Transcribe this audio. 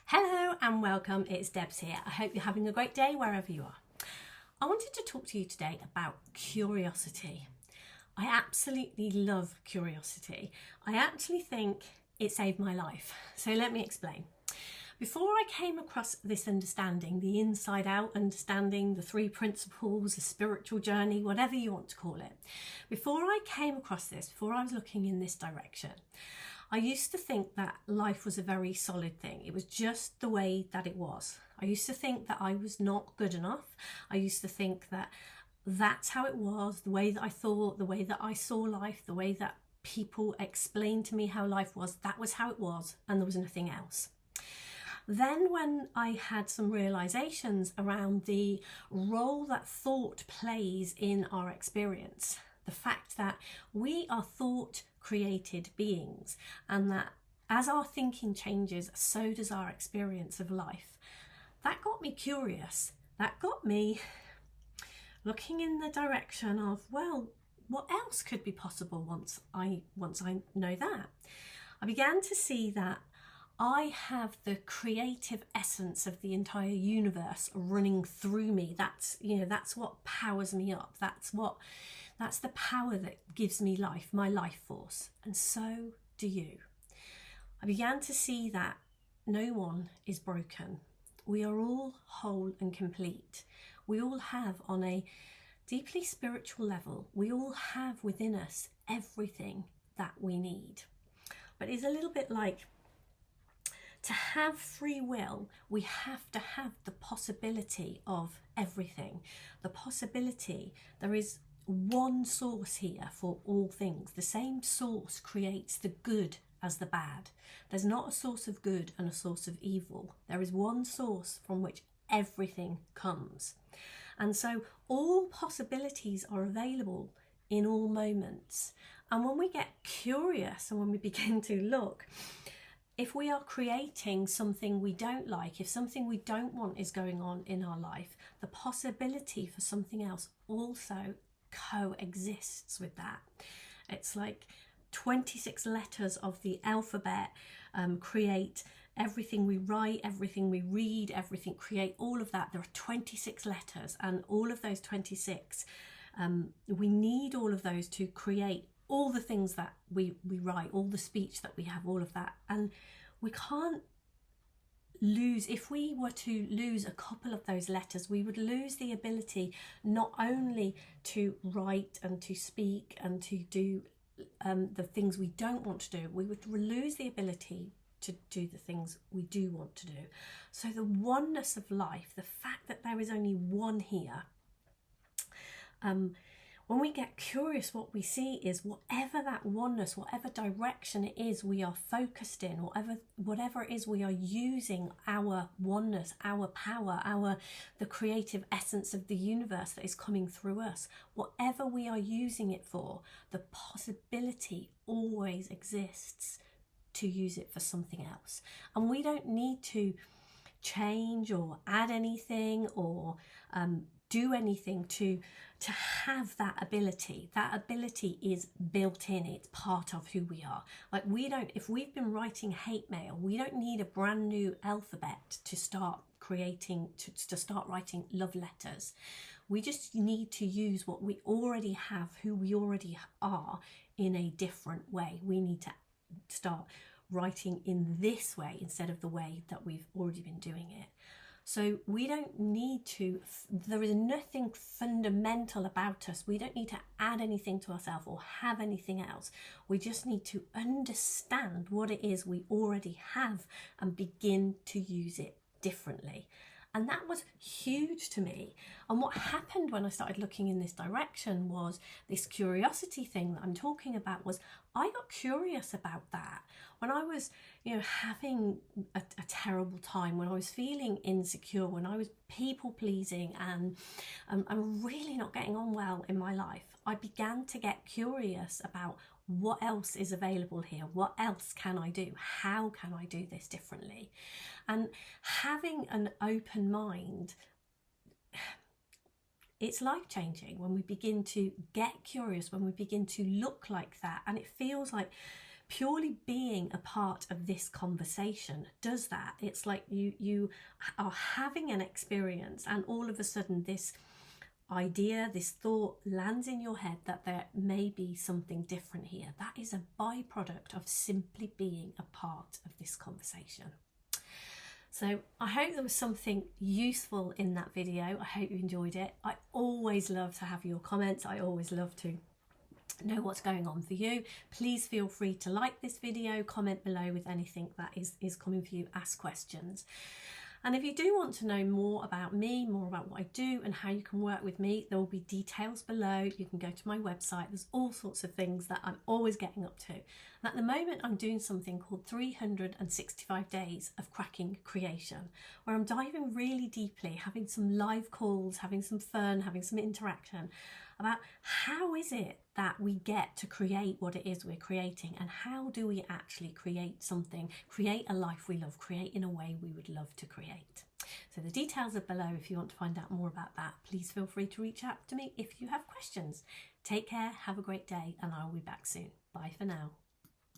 Hello and welcome, it's Debs here. I hope you're having a great day wherever you are. I wanted to talk to you today about curiosity. I absolutely love curiosity. I actually think it saved my life. So let me explain. Before I came across this understanding, the inside out understanding, the three principles, the spiritual journey, whatever you want to call it, before I came across this, before I was looking in this direction, I used to think that life was a very solid thing. It was just the way that it was. I used to think that I was not good enough. I used to think that that's how it was, the way that I thought, the way that I saw life, the way that people explained to me how life was, that was how it was, and there was nothing else. Then when I had some realizations around the role that thought plays in our experience, the fact that we are thought created beings, and that as our thinking changes, so does our experience of life, that got me curious. That got me looking in the direction of, well, what else could be possible once I know that? I began to see that I have the creative essence of the entire universe running through me. That's what powers me up. That's the power that gives me life, my life force. And so do you. I began to see that no one is broken. We are all whole and complete. We all have, on a deeply spiritual level, we all have within us everything that we need. But it's a little bit like, to have free will, we have to have the possibility of everything. The possibility, there is one source here for all things. The same source creates the good as the bad. There's not a source of good and a source of evil. There is one source from which everything comes. And so all possibilities are available in all moments. And when we get curious and when we begin to look, if we are creating something we don't like, if something we don't want is going on in our life, the possibility for something else also coexists with that. It's like 26 letters of the alphabet create everything we write, everything we read, everything, create all of that. There are 26 letters, and all of those 26, we need all of those to create all the things that we write, all the speech that we have, all of that. And we can't lose, if we were to lose a couple of those letters, we would lose the ability not only to write and to speak and to do the things we don't want to do, we would lose the ability to do the things we do want to do. So the oneness of life, the fact that there is only one here, when we get curious, what we see is whatever that oneness, whatever direction it is we are focused in, whatever it is we are using, our oneness, our power, the creative essence of the universe that is coming through us, whatever we are using it for, the possibility always exists to use it for something else. And we don't need to change or add anything or do anything to have that ability. That ability is built in, it's part of who we are. Like, if we've been writing hate mail, we don't need a brand new alphabet to start creating, to start writing love letters. We just need to use what we already have, who we already are, in a different way. We need to start writing in this way instead of the way that we've already been doing it. So we don't need to, there is nothing fundamental about us. We don't need to add anything to ourselves or have anything else. We just need to understand what it is we already have and begin to use it differently. And that was huge to me. And what happened when I started looking in this direction was this curiosity thing that I'm talking about. Was I got curious about that when I was, having a terrible time, when I was feeling insecure, when I was people pleasing and really not getting on well in my life. I began to get curious about what else is available here. What else can I do? How can I do this differently? And having an open mind, it's life-changing when we begin to get curious, when we begin to look like that. And it feels like purely being a part of this conversation does that. It's like you are having an experience, and all of a sudden this idea, this thought lands in your head that there may be something different here. That is a byproduct of simply being a part of this conversation. So I hope there was something useful in that video. I hope you enjoyed it. I always love to have your comments. I always love to know what's going on for you. Please feel free to like this video, comment below with anything that is coming for you, ask questions. And if you do want to know more about me, more about what I do and how you can work with me, there will be details below. You can go to my website. There's all sorts of things that I'm always getting up to. And at the moment, I'm doing something called 365 Days of Cracking Creation, where I'm diving really deeply, having some live calls, having some fun, having some interaction about how is it that we get to create what it is we're creating, and how do we actually create something, create a life we love, create in a way we would love to create. So the details are below if you want to find out more about that. Please feel free to reach out to me if you have questions. Take care, have a great day, and I'll be back soon. Bye for now.